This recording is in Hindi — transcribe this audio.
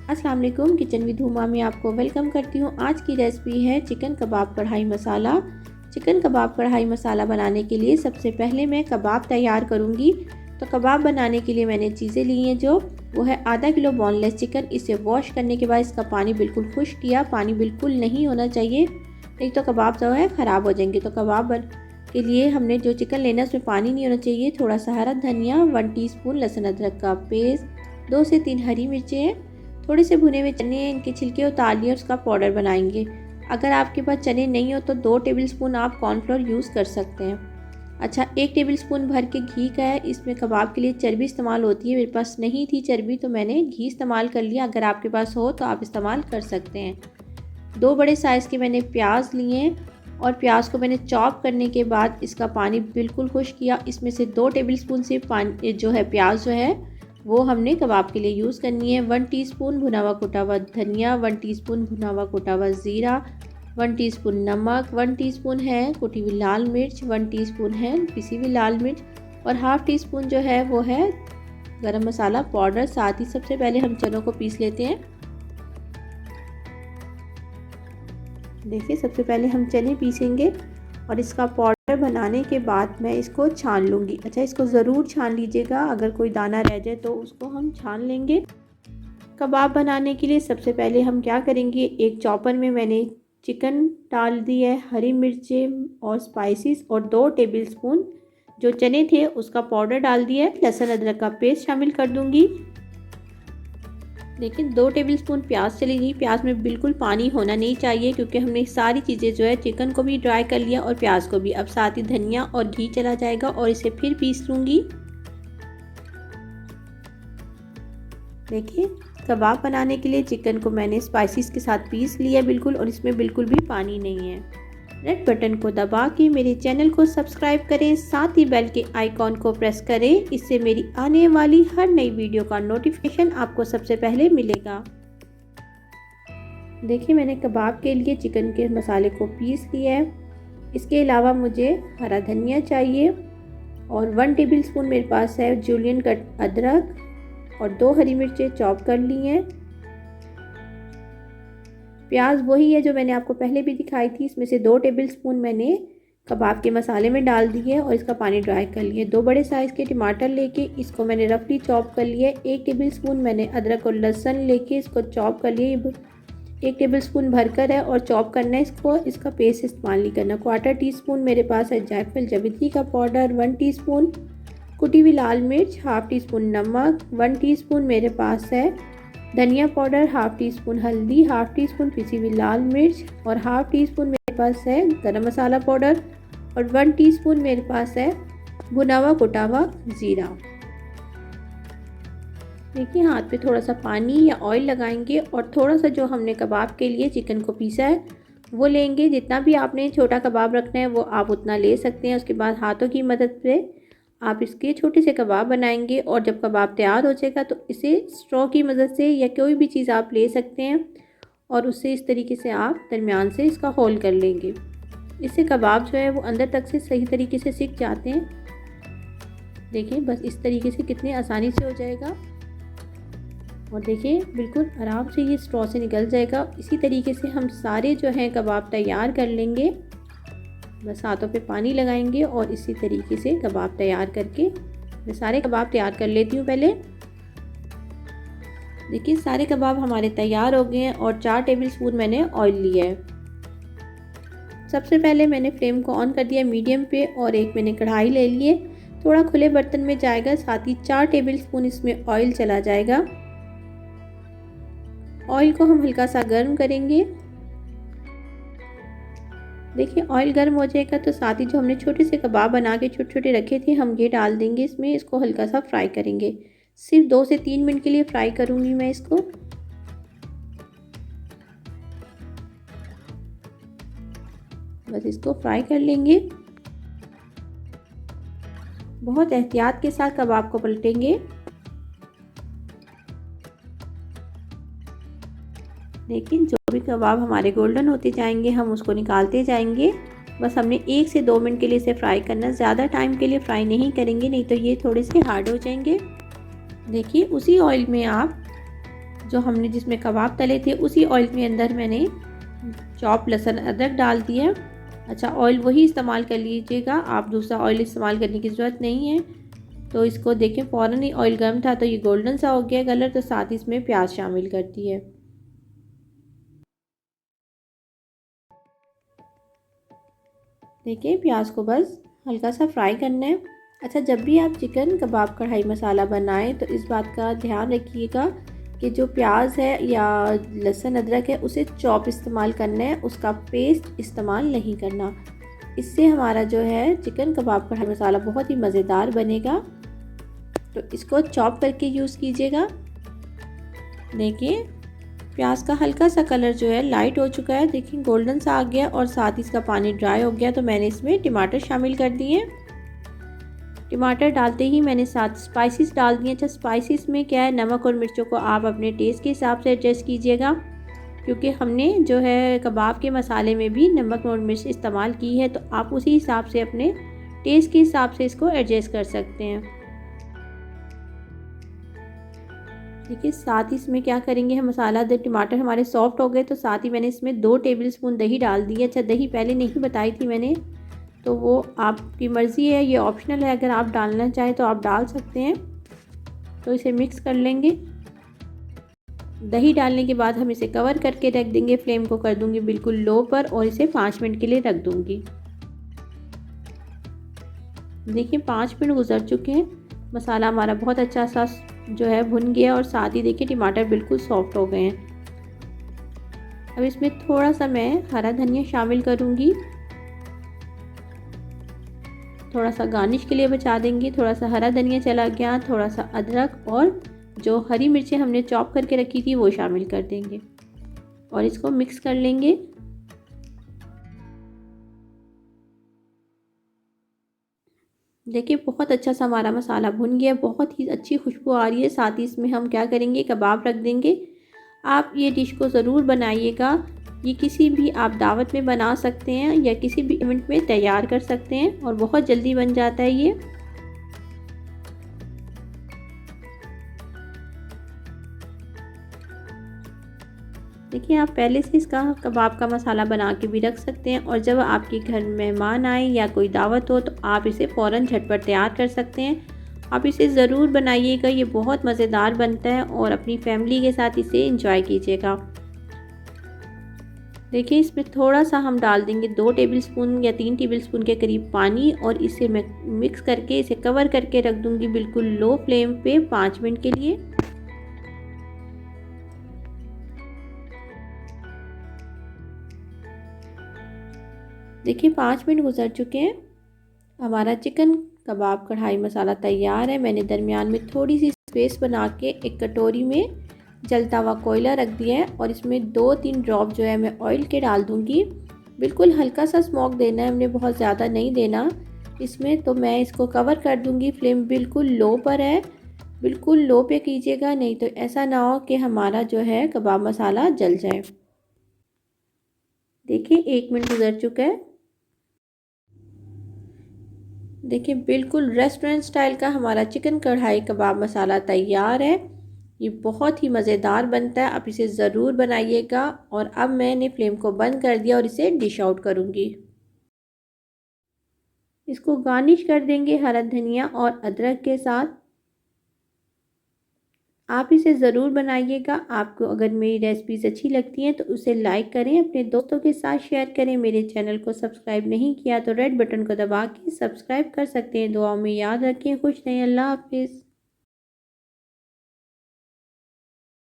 अस्सलाम वालेकुम, किचन विद हुमा में आपको वेलकम करती हूँ। आज की रेसिपी है चिकन कबाब कढ़ाई मसाला। चिकन कबाब कढ़ाई मसाला बनाने के लिए सबसे पहले मैं कबाब तैयार करूँगी। तो कबाब बनाने के लिए मैंने चीज़ें ली हैं, जो वो है आधा किलो बोनलेस चिकन। इसे वॉश करने के बाद इसका पानी बिल्कुल खुश्क किया। पानी बिल्कुल नहीं होना चाहिए, नहीं तो कबाब जो है ख़राब हो जाएंगे। तो कबाब के लिए हमने जो चिकन लेना है उसमें पानी नहीं होना चाहिए। थोड़ा सा हरा धनिया, 1 टीस्पून लहसुन अदरक का पेस्ट, 2 से 3 हरी मिर्चें, थोड़े से भुने हुए चने, इनके छिलके उतार लिए, उसका पाउडर बनाएंगे। अगर आपके पास चने नहीं हो तो 2 टेबलस्पून आप कॉर्नफ्लोर यूज़ कर सकते हैं। अच्छा, 1 टेबलस्पून भर के घी का है। इसमें कबाब के लिए चर्बी इस्तेमाल होती है। मेरे पास नहीं थी चर्बी तो मैंने घी इस्तेमाल कर लिया। अगर आपके पास हो तो आप इस्तेमाल कर सकते हैं। 2 बड़े साइज़ के मैंने प्याज लिए और प्याज को मैंने चॉप करने के बाद इसका पानी बिल्कुल खुश्क किया। इसमें से 2 टेबलस्पून से पानी जो है प्याज जो है वो हमने कबाब के लिए यूज़ करनी है। 1 टीस्पून भुना हुआ कुटा हुआ धनिया, 1 टीस्पून भुना हुआ कुटा हुआ ज़ीरा, 1 टीस्पून नमक, 1 टीस्पून है कुटी हुई लाल मिर्च, 1 टीस्पून है पिसी हुई लाल मिर्च और हाफ़ टी स्पून जो है वो है गरम मसाला पाउडर। साथ ही सबसे पहले हम चनों को पीस लेते हैं। देखिए, सबसे पहले हम चने पीसेंगे और इसका पाउडर बनाने के बाद मैं इसको छान लूँगी। अच्छा, इसको ज़रूर छान लीजिएगा, अगर कोई दाना रह जाए तो उसको हम छान लेंगे। कबाब बनाने के लिए सबसे पहले हम क्या करेंगे, एक चॉपर में मैंने चिकन डाल दी है, हरी मिर्चें और स्पाइसेस और 2 टेबलस्पून जो चने थे उसका पाउडर डाल दिया है। लहसुन अदरक का पेस्ट शामिल कर दूँगी। लेकिन 2 टेबलस्पून प्याज चलेगी। प्याज में बिल्कुल पानी होना नहीं चाहिए, क्योंकि हमने सारी चीज़ें जो है चिकन को भी ड्राई कर लिया और प्याज को भी। अब साथ ही धनिया और घी चला जाएगा और इसे फिर पीस लूँगी। देखिए, कबाब बनाने के लिए चिकन को मैंने स्पाइसेस के साथ पीस लिया बिल्कुल, और इसमें बिल्कुल भी पानी नहीं है। रेड बटन को दबा के मेरे चैनल को सब्सक्राइब करें, साथ ही बेल के आइकॉन को प्रेस करें। इससे मेरी आने वाली हर नई वीडियो का नोटिफिकेशन आपको सबसे पहले मिलेगा। देखिए, मैंने कबाब के लिए चिकन के मसाले को पीस लिया है। इसके अलावा मुझे हरा धनिया चाहिए और 1 टेबलस्पून मेरे पास है जूलियन कट अदरक और 2 हरी मिर्चें चॉप कर ली हैं। प्याज वही है जो मैंने आपको पहले भी दिखाई थी। इसमें से 2 टेबलस्पून मैंने कबाब के मसाले में डाल दिए और इसका पानी ड्राई कर लिए। 2 बड़े साइज़ के टमाटर लेके इसको मैंने रफली चॉप कर लिया। 1 टेबलस्पून मैंने अदरक और लहसुन लेके इसको चॉप कर लिए। 1 टेबलस्पून भरकर है और चॉप करना है इसको, इसका पेस्ट इस्तेमाल नहीं करना। 1/4 टीस्पून मेरे पास है जायफल जावित्री का पाउडर, 1 टीस्पून कुटी हुई लाल मिर्च, हाफ़ टीस्पून नमक, 1 टीस्पून मेरे पास है धनिया पाउडर, हाफ़ टीस्पून हल्दी, हाफ़ टीस्पून पिसी हुई लाल मिर्च और हाफ़ टीस्पून मेरे पास है गरम मसाला पाउडर और 1 टीस्पून मेरे पास है भुना हुआ कुटा हुआ ज़ीरा। देखिए, हाथ पे थोड़ा सा पानी या ऑयल लगाएंगे और थोड़ा सा जो हमने कबाब के लिए चिकन को पीसा है वो लेंगे। जितना भी आपने छोटा कबाब रखना है वो आप उतना ले सकते हैं। उसके बाद हाथों की मदद से आप इसके छोटे से कबाब बनाएंगे और जब कबाब तैयार हो जाएगा तो इसे स्ट्रॉ की मदद से या कोई भी चीज़ आप ले सकते हैं और उससे इस तरीके से आप दरमियान से इसका होल कर लेंगे। इससे कबाब जो है वो अंदर तक से सही तरीके से सिक जाते हैं। देखिए, बस इस तरीके से कितनी आसानी से हो जाएगा और देखिए बिल्कुल आराम से ये स्ट्रॉ से निकल जाएगा। इसी तरीके से हम सारे जो हैं कबाब तैयार कर लेंगे। बस हाथों पे पानी लगाएंगे और इसी तरीके से कबाब तैयार करके मैं सारे कबाब तैयार कर लेती हूँ पहले। देखिए, सारे कबाब हमारे तैयार हो गए हैं और 4 टेबलस्पून मैंने ऑयल लिया है। सबसे पहले मैंने फ्लेम को ऑन कर दिया मीडियम पे और एक मैंने कढ़ाई ले लिए। थोड़ा खुले बर्तन में जाएगा, साथ ही 4 टेबलस्पून इसमें ऑयल चला जाएगा। ऑयल को हम हल्का सा गर्म करेंगे। देखिए, ऑयल गर्म हो जाएगा तो साथ ही जो हमने छोटे से कबाब बना के छोटे छोटे रखे थे हम ये डाल देंगे इसमें। इसको हल्का सा फ्राई करेंगे। सिर्फ 2 से 3 मिनट के लिए फ्राई करूँगी मैं इसको। बस इसको फ्राई कर लेंगे। बहुत एहतियात के साथ कबाब को पलटेंगे। लेकिन जो भी कबाब हमारे गोल्डन होते जाएंगे हम उसको निकालते जाएंगे। बस हमने 1 से 2 मिनट के लिए इसे फ्राई करना, ज़्यादा टाइम के लिए फ्राई नहीं करेंगे, नहीं तो ये थोड़े से हार्ड हो जाएंगे। देखिए, उसी ऑयल में आप जो हमने जिसमें कबाब तले थे उसी ऑयल के अंदर मैंने चॉप लहसुन अदरक डाल दिया। अच्छा, ऑयल वही इस्तेमाल कर लीजिएगा, आप दूसरा ऑयल इस्तेमाल करने की ज़रूरत नहीं है। तो इसको देखें फ़ौरन ही ऑयल गर्म था तो ये गोल्डन सा हो गया कलर। तो साथ ही इसमें प्याज शामिल करती है। देखिए प्याज को बस हल्का सा फ्राई करना है। अच्छा, जब भी आप चिकन कबाब कढ़ाई मसाला बनाएं तो इस बात का ध्यान रखिएगा कि जो प्याज है या लहसुन अदरक है उसे चॉप इस्तेमाल करना है, उसका पेस्ट इस्तेमाल नहीं करना। इससे हमारा जो है चिकन कबाब कढ़ाई मसाला बहुत ही मज़ेदार बनेगा। तो इसको चॉप करके यूज़ कीजिएगा। देखिए प्याज का हल्का सा कलर जो है लाइट हो चुका है, देखिए गोल्डन सा आ गया और साथ ही इसका पानी ड्राई हो गया। तो मैंने इसमें टमाटर शामिल कर दिए। टमाटर डालते ही मैंने साथ स्पाइसेस डाल दिए। अच्छा, स्पाइसेस में क्या है, नमक और मिर्चों को आप अपने टेस्ट के हिसाब से एडजस्ट कीजिएगा, क्योंकि हमने जो है कबाब के मसाले में भी नमक और मिर्च इस्तेमाल की है। तो आप उसी हिसाब से अपने टेस्ट के हिसाब से इसको एडजस्ट कर सकते हैं। देखिए साथ ही इसमें क्या करेंगे, हम मसाला टमाटर हमारे सॉफ्ट हो गए तो साथ ही मैंने इसमें 2 टेबलस्पून दही डाल दी है। अच्छा, दही पहले नहीं बताई थी मैंने, तो वो आपकी मर्ज़ी है, ये ऑप्शनल है, अगर आप डालना चाहें तो आप डाल सकते हैं। तो इसे मिक्स कर लेंगे। दही डालने के बाद हम इसे कवर करके रख देंगे। फ्लेम को कर दूंगी बिल्कुल लो पर और इसे 5 मिनट के लिए रख दूंगी। देखिए 5 मिनट गुजर चुके हैं, मसाला हमारा बहुत अच्छा सा जो है भुन गया और साथ ही देखिए टमाटर बिल्कुल सॉफ्ट हो गए हैं। अब इसमें थोड़ा सा मैं हरा धनिया शामिल करूंगी, थोड़ा सा गार्निश के लिए बचा देंगे। थोड़ा सा हरा धनिया चला गया, थोड़ा सा अदरक और जो हरी मिर्चें हमने चॉप करके रखी थी वो शामिल कर देंगे और इसको मिक्स कर लेंगे। देखिए बहुत अच्छा सा हमारा मसाला भुन गया, बहुत ही अच्छी खुशबू आ रही है। साथ ही इसमें हम क्या करेंगे, कबाब रख देंगे। आप ये डिश को ज़रूर बनाइएगा, ये किसी भी आप दावत में बना सकते हैं या किसी भी इवेंट में तैयार कर सकते हैं और बहुत जल्दी बन जाता है ये। देखिए आप पहले से इसका कबाब का मसाला बना के भी रख सकते हैं और जब आपके घर मेहमान आए या कोई दावत हो तो आप इसे फ़ौरन झटपट तैयार कर सकते हैं। आप इसे ज़रूर बनाइएगा, ये बहुत मज़ेदार बनता है और अपनी फैमिली के साथ इसे एंजॉय कीजिएगा। देखिए इसमें थोड़ा सा हम डाल देंगे 2 टेबलस्पून या 3 टेबलस्पून के करीब पानी और इसे मैं मिक्स करके इसे कवर करके रख दूँगी बिल्कुल लो फ्लेम पे 5 मिनट के लिए। देखिए 5 मिनट गुजर चुके हैं, हमारा चिकन कबाब कढ़ाई मसाला तैयार है। मैंने दरमियान में थोड़ी सी स्पेस बना के एक कटोरी में जलता हुआ कोयला रख दिया है और इसमें 2-3 ड्रॉप जो है मैं ऑयल के डाल दूंगी। बिल्कुल हल्का सा स्मोक देना है, हमने बहुत ज़्यादा नहीं देना इसमें। तो मैं इसको कवर कर दूंगी, फ्लेम बिल्कुल लो पर है, बिल्कुल लो पे कीजिएगा, नहीं तो ऐसा ना हो कि हमारा जो है कबाब मसाला जल जाए। देखिए 1 मिनट गुजर चुका है। देखिए बिल्कुल रेस्टोरेंट स्टाइल का हमारा चिकन कढ़ाई कबाब मसाला तैयार है। ये बहुत ही मज़ेदार बनता है, आप इसे ज़रूर बनाइएगा। और अब मैंने फ्लेम को बंद कर दिया और इसे डिश आउट करूँगी। इसको गार्निश कर देंगे हरा धनिया और अदरक के साथ। आप इसे ज़रूर बनाइएगा। आपको अगर मेरी रेसिपीज़ अच्छी लगती हैं तो उसे लाइक करें, अपने दोस्तों के साथ शेयर करें। मेरे चैनल को सब्सक्राइब नहीं किया तो रेड बटन को दबा के सब्सक्राइब कर सकते हैं। दुआओं में याद रखें। खुश रहें। अल्लाह हाफिज़।